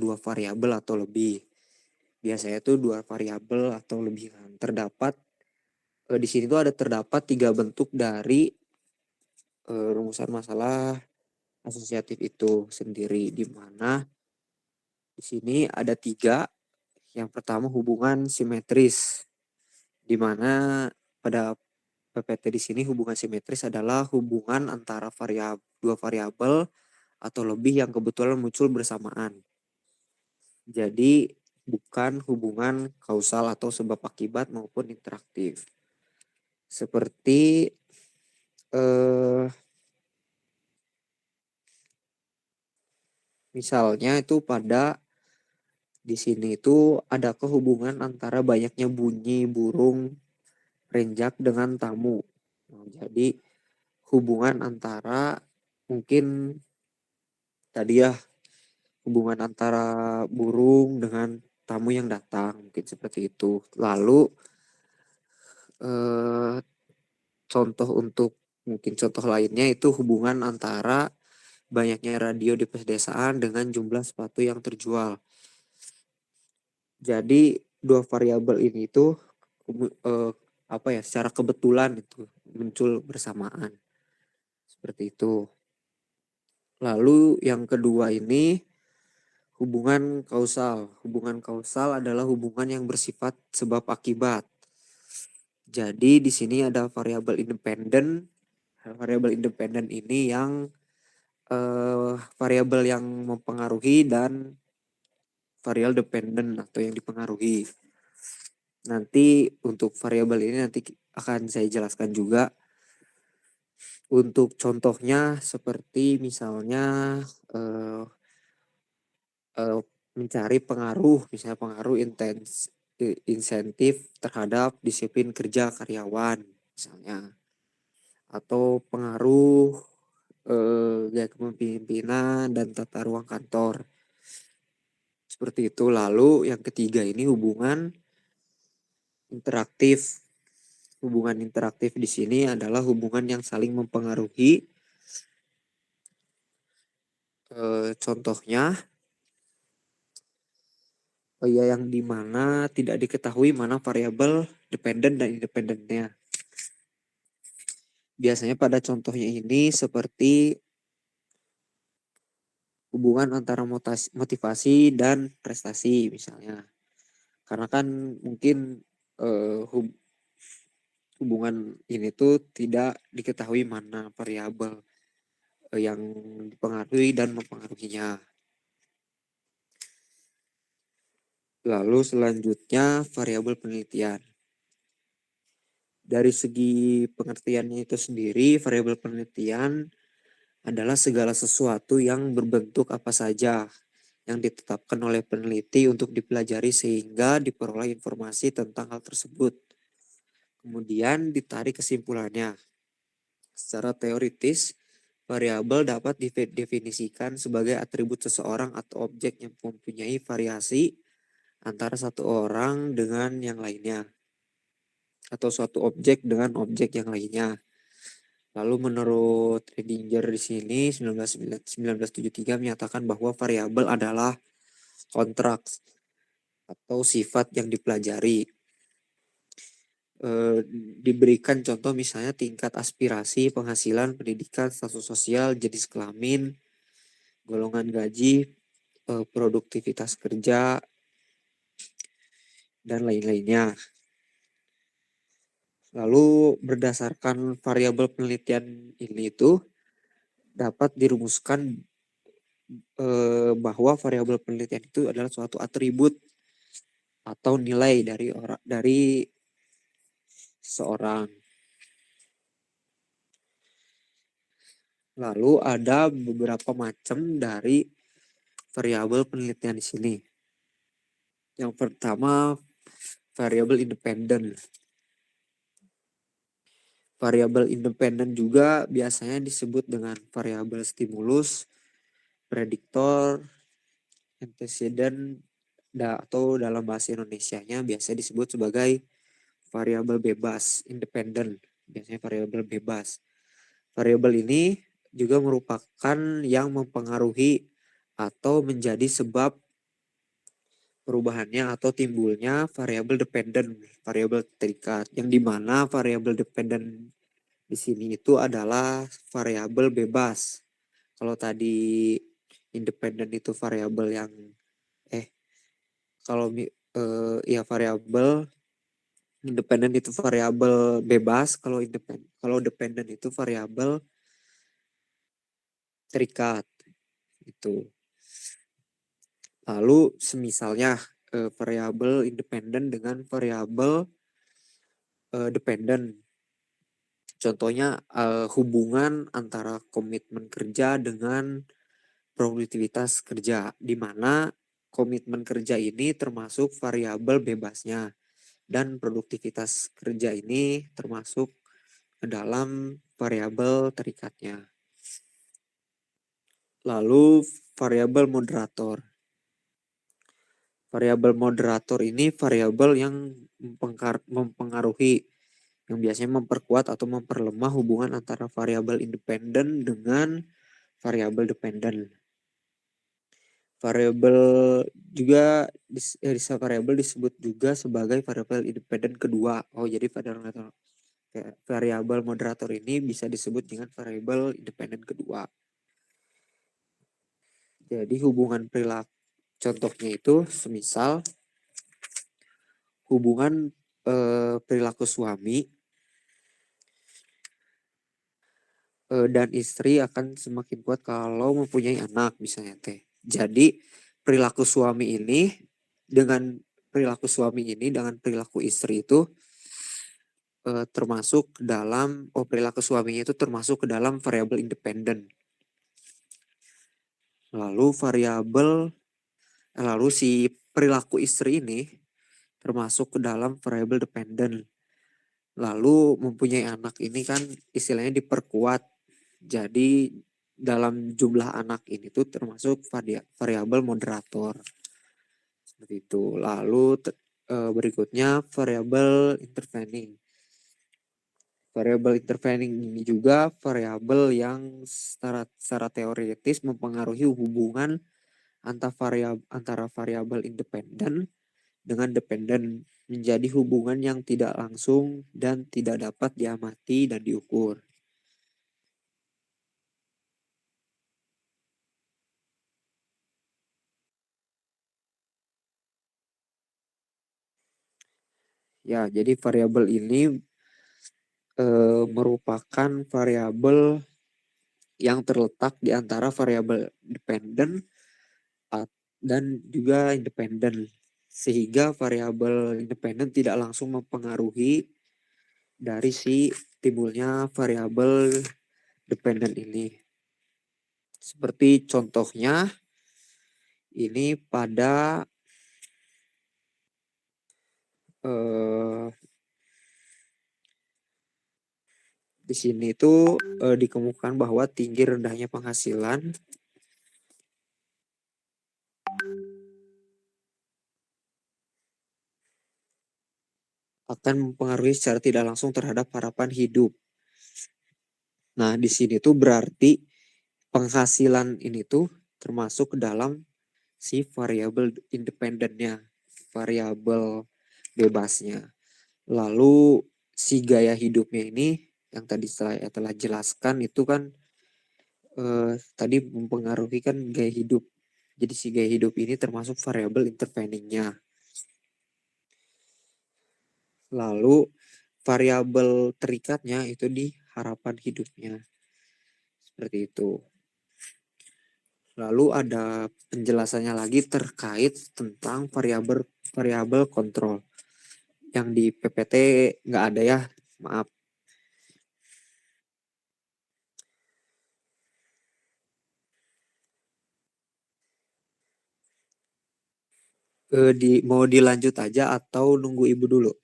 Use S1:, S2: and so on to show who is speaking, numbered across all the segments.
S1: dua variabel atau lebih. Biasanya tuh dua variabel atau lebih kan. Di sini tuh terdapat 3 bentuk dari rumusan masalah asosiatif itu sendiri, di mana di sini ada 3. Yang pertama hubungan simetris, di mana pada PPT di sini hubungan simetris adalah hubungan antara dua variabel atau lebih yang kebetulan muncul bersamaan. Jadi bukan hubungan kausal atau sebab akibat maupun interaktif. Seperti misalnya itu di sini itu ada hubungan antara banyaknya bunyi burung renjak dengan tamu. Nah, jadi hubungan antara mungkin tadi ya hubungan antara burung dengan tamu yang datang, mungkin seperti itu. Lalu eh, contoh lainnya itu hubungan antara banyaknya radio di pedesaan dengan jumlah sepatu yang terjual. Jadi dua variabel ini itu secara kebetulan itu muncul bersamaan. Seperti itu. Lalu yang kedua ini hubungan kausal. Hubungan kausal adalah hubungan yang bersifat sebab akibat. Jadi di sini ada variabel independen. Variabel independen ini yang variabel yang mempengaruhi dan variabel dependen atau yang dipengaruhi. Nanti untuk variabel ini nanti akan saya jelaskan juga. Untuk contohnya seperti misalnya mencari pengaruh, misalnya pengaruh insentif terhadap disiplin kerja karyawan misalnya, atau pengaruh gaya kepemimpinan dan tata ruang kantor. Seperti itu. Lalu yang ketiga ini hubungan interaktif. Hubungan interaktif di sini adalah hubungan yang saling mempengaruhi. Contohnya yang dimana tidak diketahui mana variabel dependen dan independennya. Biasanya pada contohnya ini seperti hubungan antara motivasi dan prestasi misalnya. Karena kan mungkin hubungan ini tuh tidak diketahui mana variabel yang dipengaruhi dan mempengaruhinya. Lalu selanjutnya variabel penelitian. Dari segi pengertiannya itu sendiri, variabel penelitian adalah segala sesuatu yang berbentuk apa saja yang ditetapkan oleh peneliti untuk dipelajari sehingga diperoleh informasi tentang hal tersebut. Kemudian ditarik kesimpulannya. Secara teoritis, variabel dapat didefinisikan sebagai atribut seseorang atau objek yang mempunyai variasi antara satu orang dengan yang lainnya, atau suatu objek dengan objek yang lainnya. Lalu menurut Redinger di sini 1973 menyatakan bahwa variabel adalah kontraks atau sifat yang dipelajari. Diberikan contoh misalnya tingkat aspirasi, penghasilan, pendidikan, status sosial, jenis kelamin, golongan gaji, produktivitas kerja, dan lain-lainnya. Lalu berdasarkan variabel penelitian ini itu dapat dirumuskan bahwa variabel penelitian itu adalah suatu atribut atau nilai dari seseorang. Lalu ada beberapa macam dari variabel penelitian di sini. Yang pertama variabel independen. Variabel independen juga biasanya disebut dengan variabel stimulus, prediktor, antecedent, atau dalam bahasa Indonesianya biasa disebut sebagai variabel bebas, independen. Biasanya variabel bebas. Variabel ini juga merupakan yang mempengaruhi atau menjadi sebab perubahannya atau timbulnya variabel dependent, variabel terikat, yang dimana variabel dependent di sini itu adalah variabel bebas. Kalau tadi independen itu variabel yang kalau ya variabel independen itu variabel bebas, kalau dependen itu variabel terikat itu. Lalu semisalnya variabel independen dengan variabel dependen. Contohnya hubungan antara komitmen kerja dengan produktivitas kerja, di mana komitmen kerja ini termasuk variabel bebasnya dan produktivitas kerja ini termasuk ke dalam variabel terikatnya. Lalu variabel moderator. Variabel moderator ini variabel yang mempengaruhi, yang biasanya memperkuat atau memperlemah hubungan antara variabel independen dengan variabel dependen. Variabel juga bisa variabel disebut juga sebagai variabel independen kedua. Oh, jadi variabel moderator ini bisa disebut dengan variabel independen kedua. Jadi hubungan perilaku, contohnya itu semisal hubungan perilaku suami dan istri akan semakin kuat kalau mempunyai anak misalnya teh. Jadi perilaku suami ini dengan perilaku istri itu termasuk dalam perilaku suaminya itu termasuk ke dalam variabel independen. Lalu si perilaku istri ini termasuk ke dalam variabel dependen. Lalu mempunyai anak ini kan istilahnya diperkuat. Jadi dalam jumlah anak ini tuh termasuk variabel moderator. Seperti itu. Lalu berikutnya variabel intervening. Variabel intervening ini juga variabel yang secara teoritis mempengaruhi hubungan antara variabel independen dengan dependen, menjadi hubungan yang tidak langsung dan tidak dapat diamati dan diukur. Ya, jadi variabel ini merupakan variabel yang terletak di antara variabel dependen dan juga independen, sehingga variabel independen tidak langsung mempengaruhi dari si timbulnya variabel dependen ini. Seperti contohnya ini pada di sini itu dikemukakan bahwa tinggi rendahnya penghasilan akan mempengaruhi secara tidak langsung terhadap harapan hidup. Nah, di sini tuh berarti penghasilan ini tuh termasuk ke dalam si variabel independennya, variabel bebasnya. Lalu si gaya hidupnya ini yang tadi saya telah jelaskan itu kan tadi mempengaruhi kan gaya hidup. Jadi si gaya hidup ini termasuk variabel interveningnya. Lalu variabel terikatnya itu di harapan hidupnya. Seperti itu. Lalu ada penjelasannya lagi terkait tentang variabel kontrol. Yang di PPT nggak ada ya, maaf. Mau dilanjut aja atau nunggu ibu dulu?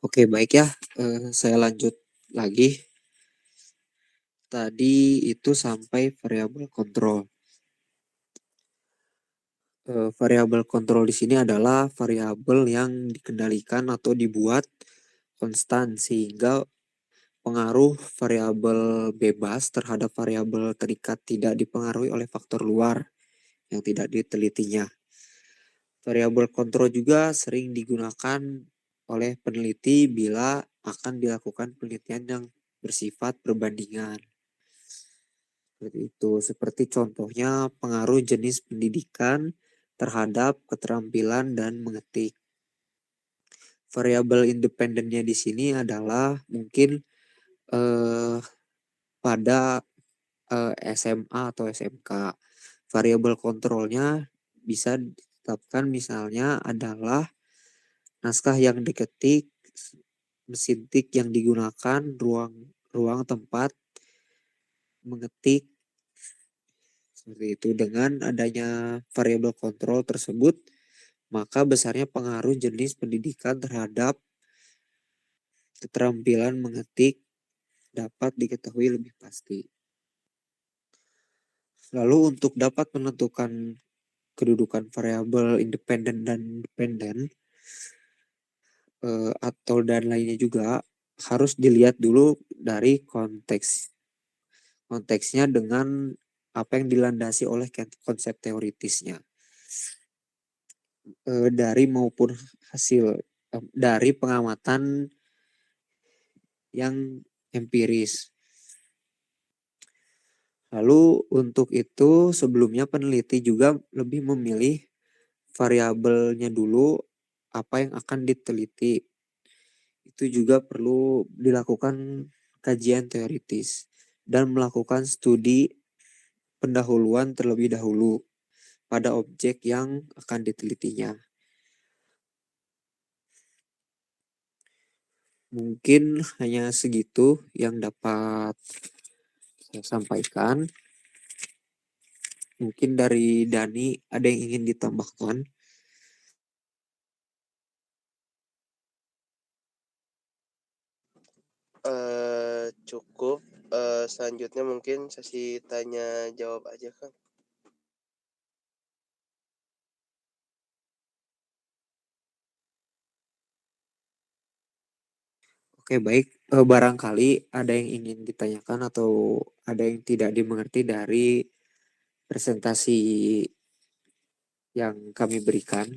S1: Oke, baik ya. Saya lanjut lagi. Tadi itu sampai variabel kontrol. Variabel kontrol di sini adalah variabel yang dikendalikan atau dibuat konstan sehingga pengaruh variabel bebas terhadap variabel terikat tidak dipengaruhi oleh faktor luar yang tidak ditelitinya. Variabel kontrol juga sering digunakan oleh peneliti bila akan dilakukan penelitian yang bersifat perbandingan. Seperti itu, seperti contohnya pengaruh jenis pendidikan terhadap keterampilan dan mengetik. Variabel independennya di sini adalah mungkin eh, pada SMA atau SMK. Variabel kontrolnya bisa ditetapkan misalnya adalah naskah yang diketik, mesin tik yang digunakan, ruang ruang tempat mengetik, seperti itu. Dengan adanya variabel kontrol tersebut, maka besarnya pengaruh jenis pendidikan terhadap keterampilan mengetik dapat diketahui lebih pasti. Lalu untuk dapat menentukan kedudukan variabel independen dan dependen atau dan lainnya juga harus dilihat dulu dari konteksnya dengan apa yang dilandasi oleh konsep teoritisnya, dari maupun hasil dari pengamatan yang empiris. Lalu untuk itu sebelumnya peneliti juga lebih memilih variabelnya dulu apa yang akan diteliti. Itu juga perlu dilakukan kajian teoritis dan melakukan studi pendahuluan terlebih dahulu pada objek yang akan ditelitinya. Mungkin hanya segitu yang dapat saya sampaikan. Mungkin dari Dani ada yang ingin ditambahkan.
S2: Cukup. Selanjutnya mungkin sesi tanya jawab aja, Kang.
S1: Oke, baik. Barangkali ada yang ingin ditanyakan atau ada yang tidak dimengerti dari presentasi yang kami berikan.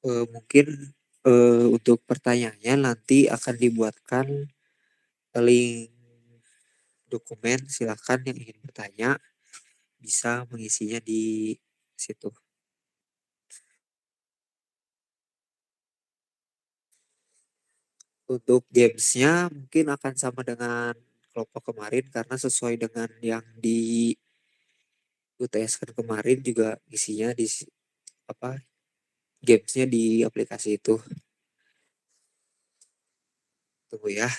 S1: Mungkin untuk pertanyaannya nanti akan dibuatkan link dokumen. Silakan yang ingin bertanya bisa mengisinya di situ. Untuk gamesnya mungkin akan sama dengan kelompok kemarin karena sesuai dengan yang di UTS kan kemarin juga isinya di apa gamesnya di aplikasi itu. Tunggu ya.